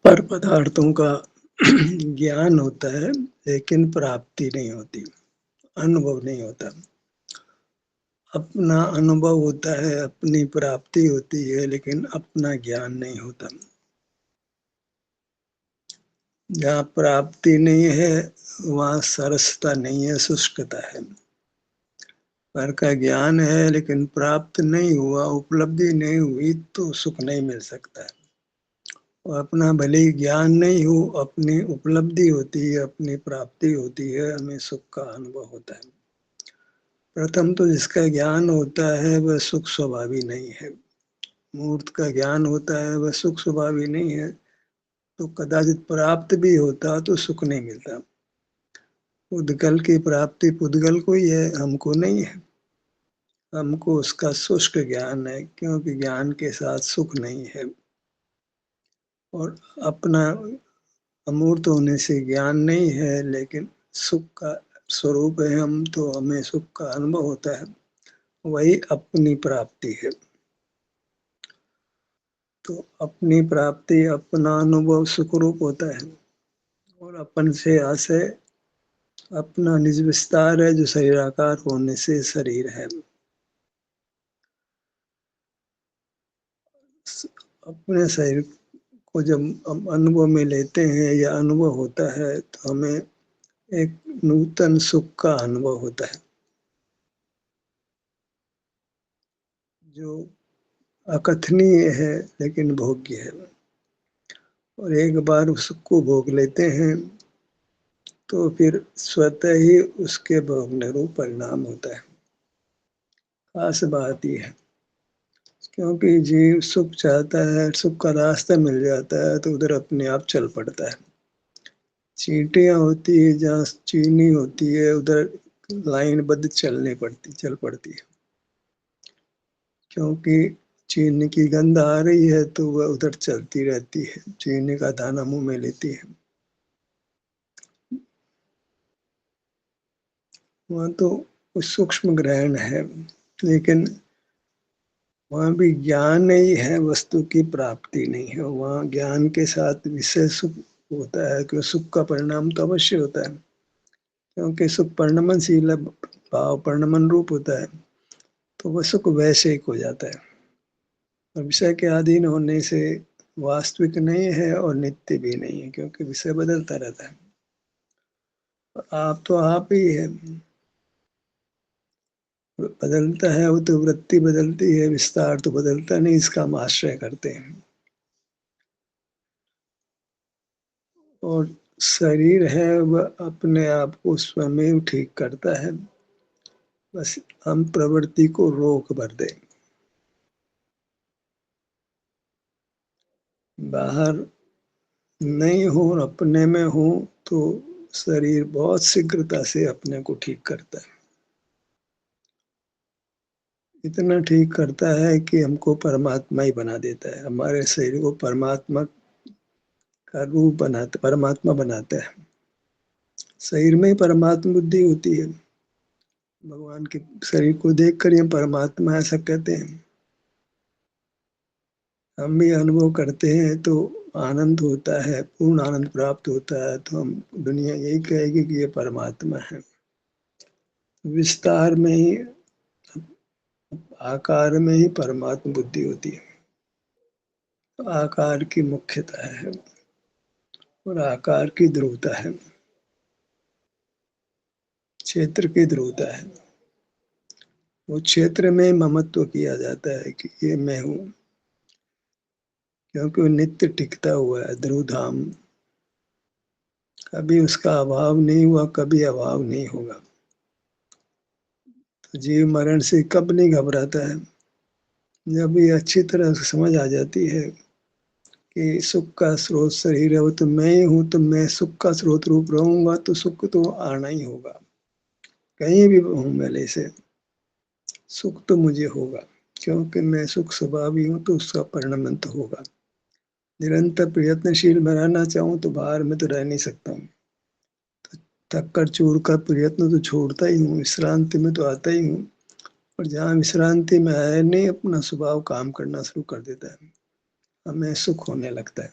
पर पदार्थों का ज्ञान होता है, लेकिन प्राप्ति नहीं होती, अनुभव नहीं होता। अपना अनुभव होता है, अपनी प्राप्ति होती है, लेकिन अपना ज्ञान नहीं होता। जहाँ प्राप्ति नहीं है, वहाँ सरसता नहीं है, शुष्कता है। पर का ज्ञान है, लेकिन प्राप्त नहीं हुआ, उपलब्धि नहीं हुई, तो सुख नहीं मिल सकता है। और अपना भले ही ज्ञान नहीं हो, अपनी उपलब्धि होती है, अपनी प्राप्ति होती है, हमें सुख का अनुभव होता है। प्रथम तो जिसका ज्ञान होता है वह सुख स्वभावी नहीं है। मूर्त का ज्ञान होता है, वह सुख स्वभावी नहीं है, तो कदाचित प्राप्त भी होता तो सुख नहीं मिलता। पुद्गल की प्राप्ति पुद्गल को ही है, हमको नहीं है। हमको उसका शुष्क ज्ञान है, क्योंकि ज्ञान के साथ सुख नहीं है। और अपना अमूर्त होने से ज्ञान नहीं है, लेकिन सुख का स्वरूप है हम, तो हमें सुख का अनुभव होता है, वही अपनी प्राप्ति है। तो अपनी प्राप्ति, अपना अनुभव सुखरूप होता है। और अपन से आशय अपना निज विस्तार है, जो शरीराकार होने से शरीर है। अपने शरीर को जब हम अनुभव में लेते हैं या अनुभव होता है, तो हमें एक नूतन सुख का अनुभव होता है, जो अकथनीय है लेकिन भोग्य है। और एक बार उसको भोग लेते हैं तो फिर स्वतः ही उसके भोगने रूप परिणाम होता है। खास बात यह है, क्योंकि जीव सुख चाहता है, सुख का रास्ता मिल जाता है तो उधर अपने आप चल पड़ता है। चींटियां होती है, जहाँ चीनी होती है उधर लाइनबद्ध चल पड़ती है, क्योंकि चीनी की गंध आ रही है तो वह उधर चलती रहती है, चीनी का दाना मुंह में लेती है। वहाँ तो सूक्ष्म ग्रहण है, लेकिन वहाँ भी ज्ञान ही है, वस्तु की प्राप्ति नहीं है। वहाँ ज्ञान के साथ विषय सुख होता है, कि सुख का परिणाम तो अवश्य होता है, क्योंकि सुख परिणमनशील भाव परिणमन रूप होता है, तो वह सुख वैश्विक हो जाता है। और विषय के अधीन होने से वास्तविक नहीं है और नित्य भी नहीं है, क्योंकि विषय बदलता रहता है। आप तो आप ही है, बदलता है वो तो, वृत्ति बदलती है, विस्तार तो बदलता नहीं, इसका हम आश्रय करते हैं। और शरीर है वह अपने आप को स्वयं ठीक करता है, बस हम प्रवृत्ति को रोक भर दें। बाहर नहीं हो और अपने में हो तो शरीर बहुत शीघ्रता से अपने को ठीक करता है। इतना ठीक करता है कि हमको परमात्मा ही बना देता है, हमारे शरीर को परमात्मा का रूप बनाता, परमात्मा बनाता है। शरीर में ही परमात्मा बुद्धि होती है। भगवान के शरीर को देख कर हम परमात्मा ऐसा कहते हैं। हम भी अनुभव करते हैं तो आनंद होता है, पूर्ण आनंद प्राप्त होता है, तो हम दुनिया यही कहेगी कि ये परमात्मा है। विस्तार में ही, आकार में ही परमात्मा बुद्धि होती है। तो आकार की मुख्यता है और आकार की ध्रुवता है, क्षेत्र की ध्रुवता है। वो क्षेत्र में ममत्व किया जाता है कि ये मैं हूँ, क्योंकि वो नित्य टिकता हुआ है ध्रुवधाम। कभी उसका अभाव नहीं हुआ, कभी अभाव नहीं होगा। तो जीव मरण से कब नहीं घबराता है? जब ये अच्छी तरह से समझ आ जाती है कि सुख का स्रोत शरीर है, वो तो मैं ही हूँ, तो मैं सुख का स्रोत रूप रहूंगा, तो सुख तो आना ही होगा। कहीं भी हूँ मेले से सुख तो मुझे होगा, क्योंकि मैं सुख स्वभावी हूँ, तो उसका परिणमन तो होगा। निरंतर प्रयत्नशील में रहना चाहूँ तो बाहर में तो रह नहीं सकता हूँ। थक कर चूर का प्रयत्न तो छोड़ता ही हूँ, विश्रांति में तो आता ही हूँ। और जहाँ विश्रांति में है नहीं, अपना स्वभाव काम करना शुरू कर देता है, हमें सुख होने लगता है।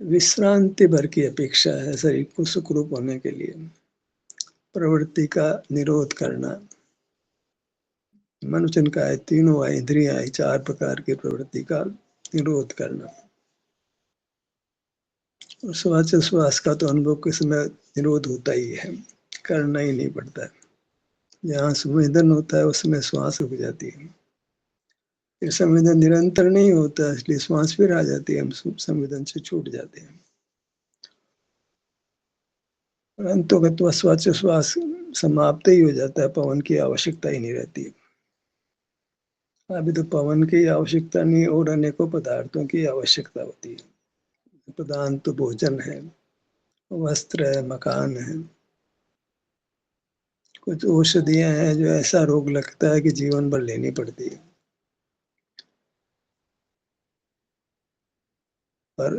विश्रांति भर की अपेक्षा है शरीर को सुखरूप होने के लिए। प्रवृत्ति का निरोध करना। मनुष्य का है तीनों इंद्रियां, चार प्रकार की प्रवृत्ति का निरोध करना। श्वास का तो अनुभव के समय निरोध होता ही है, करना ही नहीं पड़ता है। जहाँ संवेदन होता है उसमें श्वास रुक जाती है। फिर संवेदन निरंतर नहीं होता, इसलिए श्वास फिर आ जाती है, हम संवेदन से छूट जाते हैं। परंतु श्वास समाप्त ही हो जाता है, पवन की आवश्यकता ही नहीं रहती है। अभी तो पवन की आवश्यकता नहीं और अनेकों पदार्थों की आवश्यकता होती है। प्रधान तो भोजन है, वस्त्र है, मकान है, कुछ औषधियां हैं जो ऐसा रोग लगता है कि जीवन भर लेनी पड़ती है। पर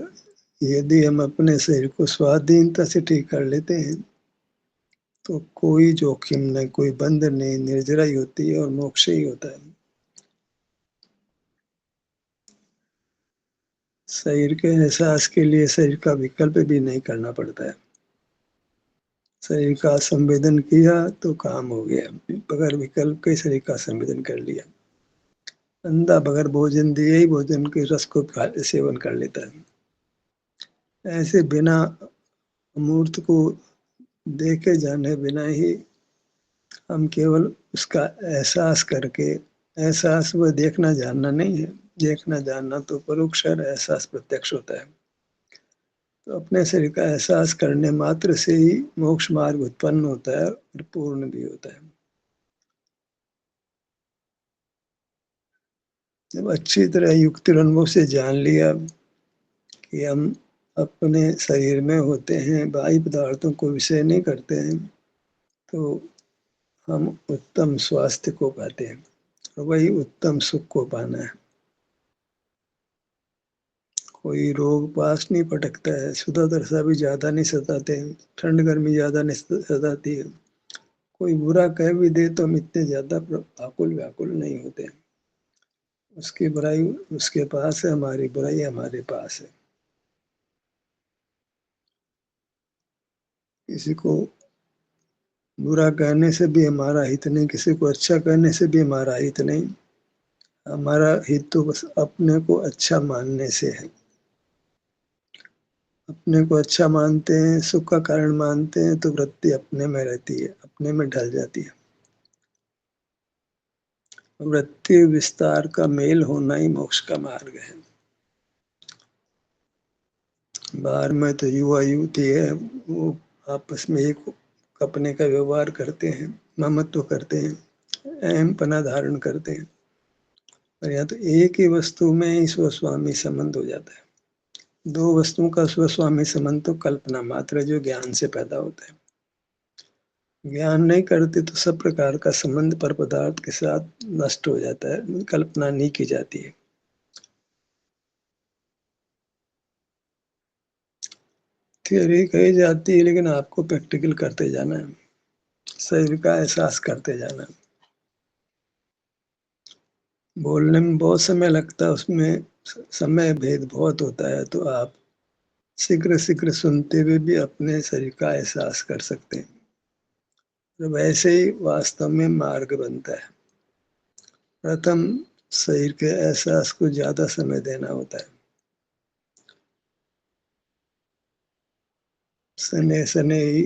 यदि हम अपने शरीर को स्वाधीनता से ठीक कर लेते हैं तो कोई जोखिम नहीं, कोई बंधन नहीं, निर्जरा ही होती है और मोक्ष ही होता है। शरीर के एहसास के लिए शरीर का विकल्प भी नहीं करना पड़ता है। शरीर का संवेदन किया तो काम हो गया, बगैर विकल्प के शरीर का संवेदन कर लिया। अंधा बगैर भोजन दिए ही भोजन के रस को सेवन कर लेता है। ऐसे बिना अमूर्त को देखे जाने बिना ही हम केवल उसका एहसास करके, एहसास वो देखना जानना नहीं है, देखना जानना तो परोक्ष है, एहसास प्रत्यक्ष होता है। तो अपने शरीर का एहसास करने मात्र से ही मोक्ष मार्ग उत्पन्न होता है और पूर्ण भी होता है। जब अच्छी तरह युक्ति अनुभव से जान लिया कि हम अपने शरीर में होते हैं, बाह्य पदार्थों को विषय नहीं करते हैं, तो हम उत्तम स्वास्थ्य को पाते हैं। वही उत्तम सुख को पाना है। कोई रोग पास नहीं पटकता है, सुधा दशा भी ज्यादा नहीं सताते हैं, ठंड गर्मी ज्यादा नहीं सताती है। कोई बुरा कह भी दे तो हम इतने ज्यादा आकुल व्याकुल नहीं होते हैं। उसकी बुराई उसके पास है, हमारी बुराई हमारे पास है। किसी को बुरा कहने से भी हमारा हित नहीं, किसी को अच्छा कहने से भी हमारा हित नहीं। हमारा हित तो बस अपने को अच्छा मानने से है। अपने को अच्छा मानते हैं, सुख का कारण मानते हैं, तो वृत्ति अपने में रहती है, अपने में ढल जाती है। वृत्ति विस्तार का मेल होना ही मोक्ष का मार्ग है। बाहर में तो युवा युवती है, वो आपस में एक अपने का व्यवहार करते हैं, ममत्व करते हैं, अहम पना धारण करते हैं। और यहाँ तो एक ही वस्तु में ही स्वस्वामी संबंध हो जाता है। दो वस्तुओं का स्वस्वामी संबंध तो कल्पना मात्र जो ज्ञान से पैदा होता है। ज्ञान नहीं करते तो सब प्रकार का संबंध पर पदार्थ के साथ नष्ट हो जाता है, कल्पना नहीं की जाती है। थियोरी कही जाती है लेकिन आपको प्रैक्टिकल करते जाना है, शरीर का एहसास करते जाना है। बोलने में बहुत समय लगता है, उसमें समय भेद बहुत होता है, तो आप शीघ्र शीघ्र सुनते हुए भी अपने शरीर का एहसास कर सकते हैं। तो वैसे ही वास्तव में मार्ग बनता है। प्रथम शरीर के एहसास को ज्यादा समय देना होता है। सने सने ही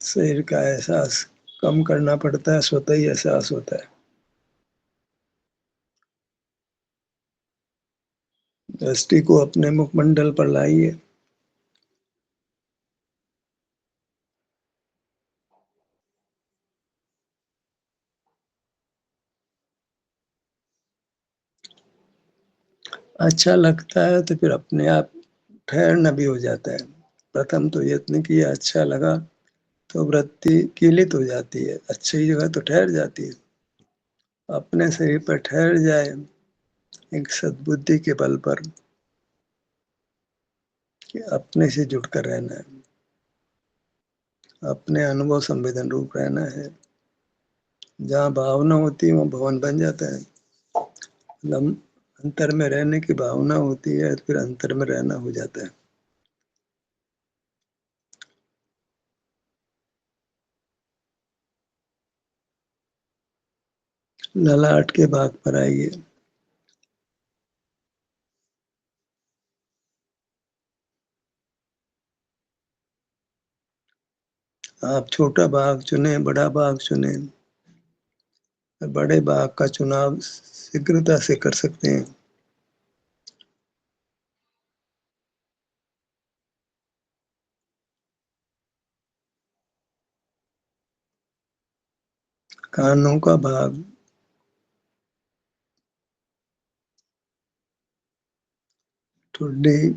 शरीर का एहसास कम करना पड़ता है, स्वतः ही एहसास होता है। दृष्टि को अपने मुखमंडल पर लाइए। अच्छा लगता है तो फिर अपने आप ठहरना भी हो जाता है। प्रथम तो यत्न किया, अच्छा लगा तो वृत्ति कीलित हो जाती है, अच्छी जगह तो ठहर जाती है। अपने शरीर पर ठहर जाए एक सद्बुद्धि के बल पर कि अपने से जुड़कर रहना है, अपने अनुभव संवेदन रूप रहना है। जहाँ भावना होती है वहाँ भवन बन जाता है। मतलब अंतर में रहने की भावना होती है तो फिर अंतर में रहना हो जाता है। ललाट के भाग पर आइए। आप छोटा भाग चुने, बड़ा भाग चुने। बड़े भाग का चुनाव शीघ्रता से कर सकते हैं। कानों का भाग, ठुड्डी,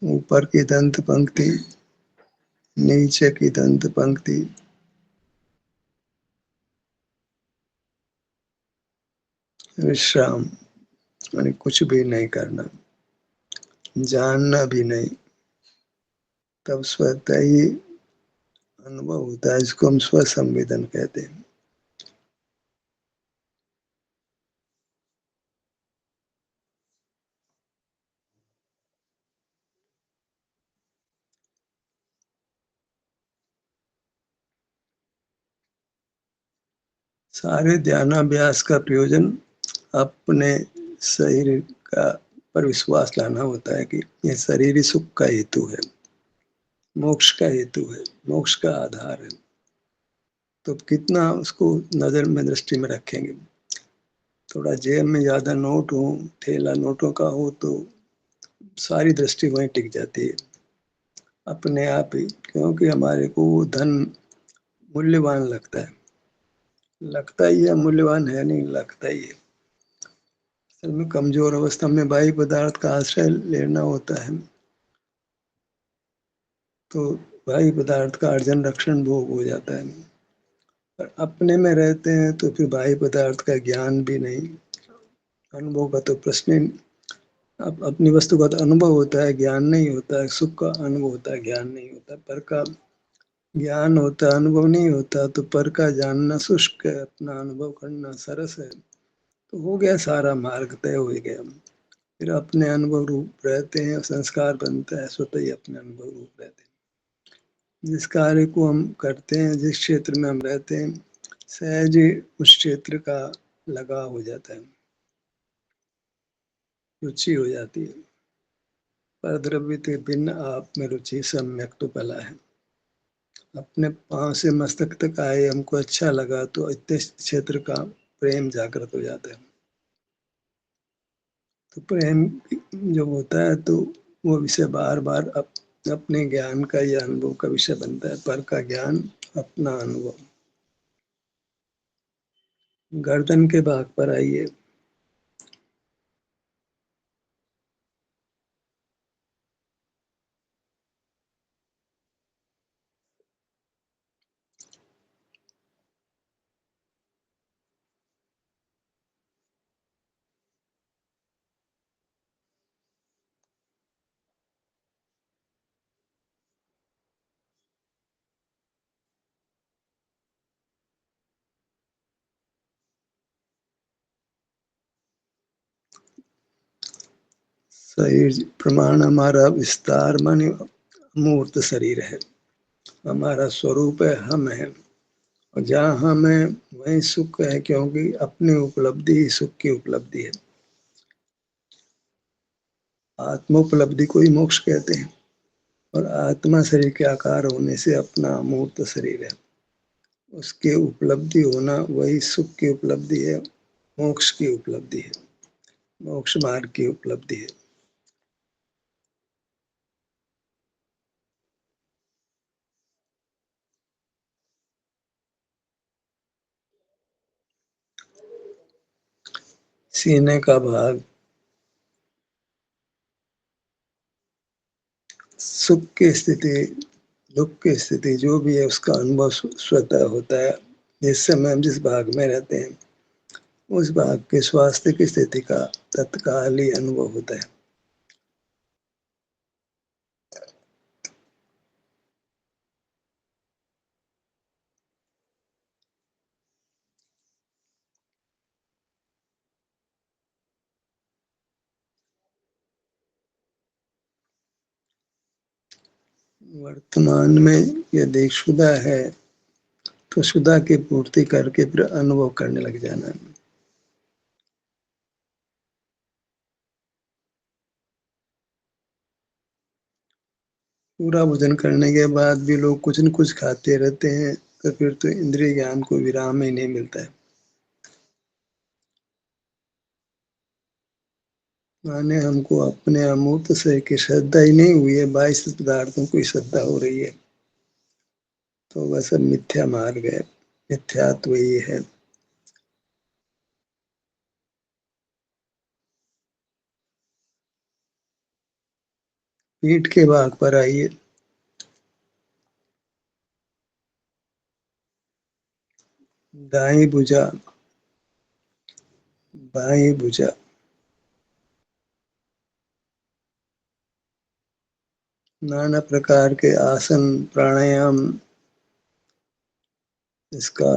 ऊपर की दंत पंक्ति, नीचे की दंत पंक्ति, विश्राम, यानी कुछ भी नहीं करना, जानना भी नहीं, तब स्वतः ही अनुभव होता है। इसको हम स्व संवेदन कहते हैं। सारे ध्यानाभ्यास का प्रयोजन अपने शरीर का पर विश्वास लाना होता है कि ये शरीर ही सुख का हेतु है, मोक्ष का हेतु है, मोक्ष का आधार है। तो कितना उसको नजर में, दृष्टि में रखेंगे। थोड़ा जेब में ज्यादा नोट हो, थैला नोटों का हो, तो सारी दृष्टि वहीं टिक जाती है अपने आप ही, क्योंकि हमारे को वो धन मूल्यवान लगता है। लगता ही है मूल्यवान, है नहीं, लगता ही है। असल में कमजोर अवस्था में बाह्य पदार्थ का आश्रय लेना होता है, तो बाह्य पदार्थ का अर्जन रक्षण भोग हो जाता है। पर अपने में रहते हैं तो फिर बाह्य पदार्थ का ज्ञान भी नहीं, अनुभव का तो प्रश्न ही। अब अपनी वस्तु का तो अनुभव होता है, ज्ञान नहीं होता है। सुख का अनुभव होता है, ज्ञान नहीं होता। पर का ज्ञान होता है, अनुभव नहीं होता। तो पर का जानना शुष्क है, अपना अनुभव करना सरस है। तो हो गया, सारा मार्ग तय हो गया। फिर अपने अनुभव रूप रहते हैं, संस्कार बनता है, स्वतः ही अपने अनुभव रूप रहते हैं। जिस कार्य को हम करते हैं, जिस क्षेत्र में हम रहते हैं, सहज ही उस क्षेत्र का लगाव हो जाता है, रुचि हो जाती है। पर द्रव्य के भिन्न आप में रुचि सम्यक तो कला है। अपने पांव से मस्तक तक आए, हमको अच्छा लगा, तो इतने क्षेत्र का प्रेम जागृत हो जाता है। तो प्रेम जब होता है तो वो विषय बार बार अपने ज्ञान का या अनुभव का विषय बनता है। पर का ज्ञान, अपना अनुभव। गर्दन के भाग पर आइए। शरीर प्रमाण हमारा विस्तार माने मूर्त शरीर है, हमारा स्वरूप है, हम है। और जहाँ हम है वहीं सुख है, क्योंकि अपनी उपलब्धि ही सुख की उपलब्धि है। आत्मोपलब्धि को ही मोक्ष कहते हैं। और आत्मा शरीर के आकार होने से अपना मूर्त शरीर है, उसकी उपलब्धि होना वही सुख की उपलब्धि है, मोक्ष की उपलब्धि है, मोक्ष मार्ग की उपलब्धि है। सीने का भाग, सुख की स्थिति, दुख की स्थिति जो भी है, उसका अनुभव स्वतः होता है। जिस समय हम जिस भाग में रहते हैं, उस भाग के स्वास्थ्य की स्थिति का तत्काल ही अनुभव होता है। वर्तमान में यदि क्षुधा है तो क्षुधा की पूर्ति करके फिर अनुभव करने लग जाना है। पूरा भोजन करने के बाद भी लोग कुछ न कुछ खाते रहते हैं, तो फिर तो इंद्रिय ज्ञान को विराम ही नहीं मिलता है। माने हमको अपने अमूर्त से की श्रद्धा ही नहीं हुई है, बाह्य पदार्थों की श्रद्धा हो रही है, तो वह सब मिथ्या मार्ग है, मिथ्यात्व ही है। पीठ के भाग पर आइए। दाई भुजा, बाई भुजा, नाना प्रकार के आसन प्राणायाम इसका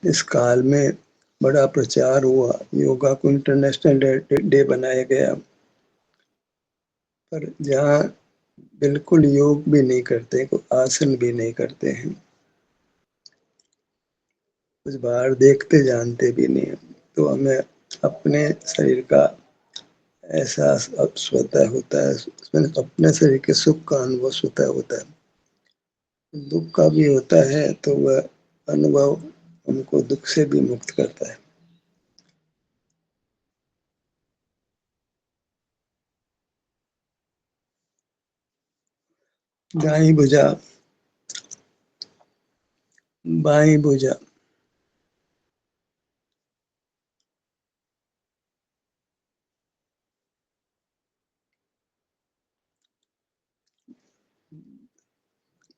इस काल में बड़ा प्रचार हुआ। योगा को इंटरनेशनल डे बनाया गया, पर जहाँ बिल्कुल योग भी नहीं करते, आसन भी नहीं करते हैं, कुछ बाहर देखते जानते भी नहीं है, तो हमें अपने शरीर का एहसास अब स्वतः होता है, उसमें अपने शरीर के सुख का अनुभव स्वतः होता है। दुख का भी होता है तो वह अनुभव हमको दुख से भी मुक्त करता है। दाई भुजा, बाई भुजा,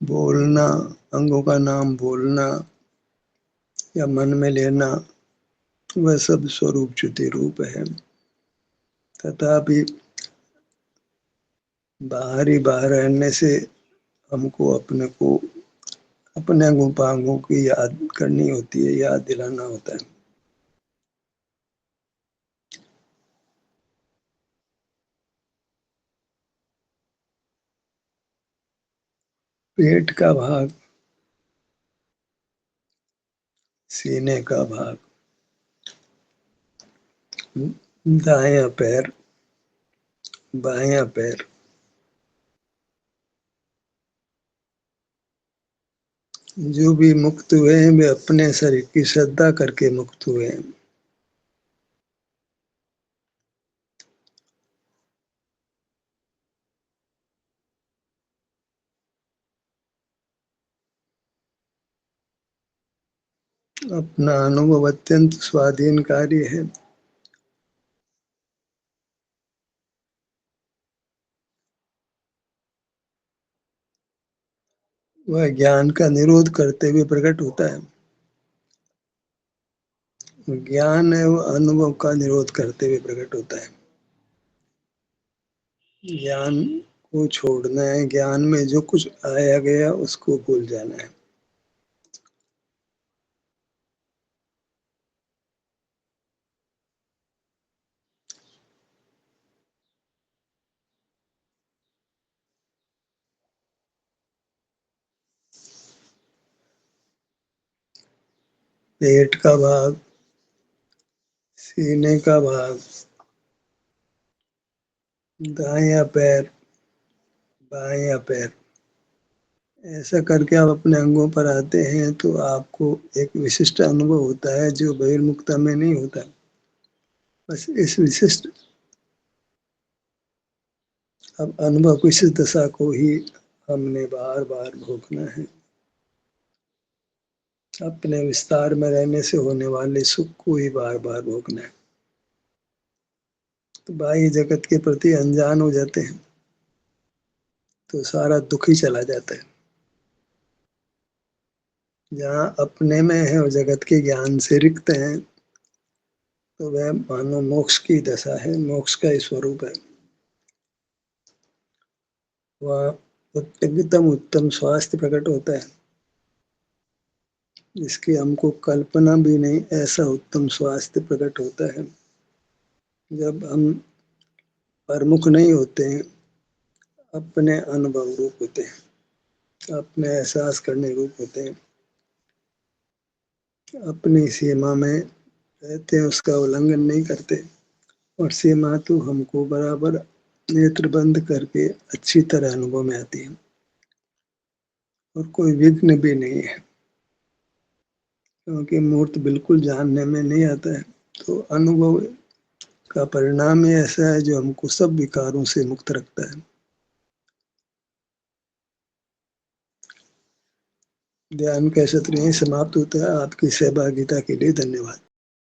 बोलना, अंगों का नाम बोलना या मन में लेना, वह सब स्वरूप च्युति रूप है। तथापि बाहर ही बाहर रहने से हमको अपने को अपने अंगों पांगों की याद करनी होती है, याद दिलाना होता है। पेट का भाग, सीने का भाग, दायां पैर, बायां पैर, जो भी मुक्त हुए हैं वे अपने शरीर की श्रद्धा करके मुक्त हुए हैं। अपना अनुभव अत्यंत स्वाधीनकारी है। वह ज्ञान का निरोध करते हुए प्रकट होता है। ज्ञान है वो अनुभव का निरोध करते हुए प्रकट होता है। ज्ञान को छोड़ना है, ज्ञान में जो कुछ आया गया उसको भूल जाना है। पेट का भाग, सीने का भाग, दायां पैर, बायां पैर, ऐसा करके आप अपने अंगों पर आते हैं तो आपको एक विशिष्ट अनुभव होता है जो बहिर्मुखता में नहीं होता। बस इस विशिष्ट अब अनुभव की इस दशा को ही हमने बार बार भोगना है। अपने विस्तार में रहने से होने वाले सुख को ही बार बार भोगना है। तो बाह्य जगत के प्रति अनजान हो जाते हैं तो सारा दुख ही चला जाता है। जहाँ अपने में है और जगत के ज्ञान से रिक्त हैं तो वह मानो मोक्ष की दशा है, मोक्ष का ही स्वरूप है। वहाँ एकदम उत्तम स्वास्थ्य प्रकट होता है जिसकी हमको कल्पना भी नहीं, ऐसा उत्तम स्वास्थ्य प्रकट होता है। जब हम प्रमुख नहीं होते हैं, अपने अनुभव रूप होते हैं, अपने एहसास करने रूप होते हैं। अपनी सीमा में रहते हैं, उसका उल्लंघन नहीं करते, और सीमा तो हमको बराबर नेत्र बंद करके अच्छी तरह अनुभव में आती है, और कोई विघ्न भी नहीं है, क्योंकि मूर्त बिल्कुल जानने में नहीं आता है। तो अनुभव का परिणाम ही ऐसा है जो हमको सब विकारों से मुक्त रखता है। ध्यान का सत्र यहीं समाप्त होता है। आपकी सहभागिता के लिए धन्यवाद।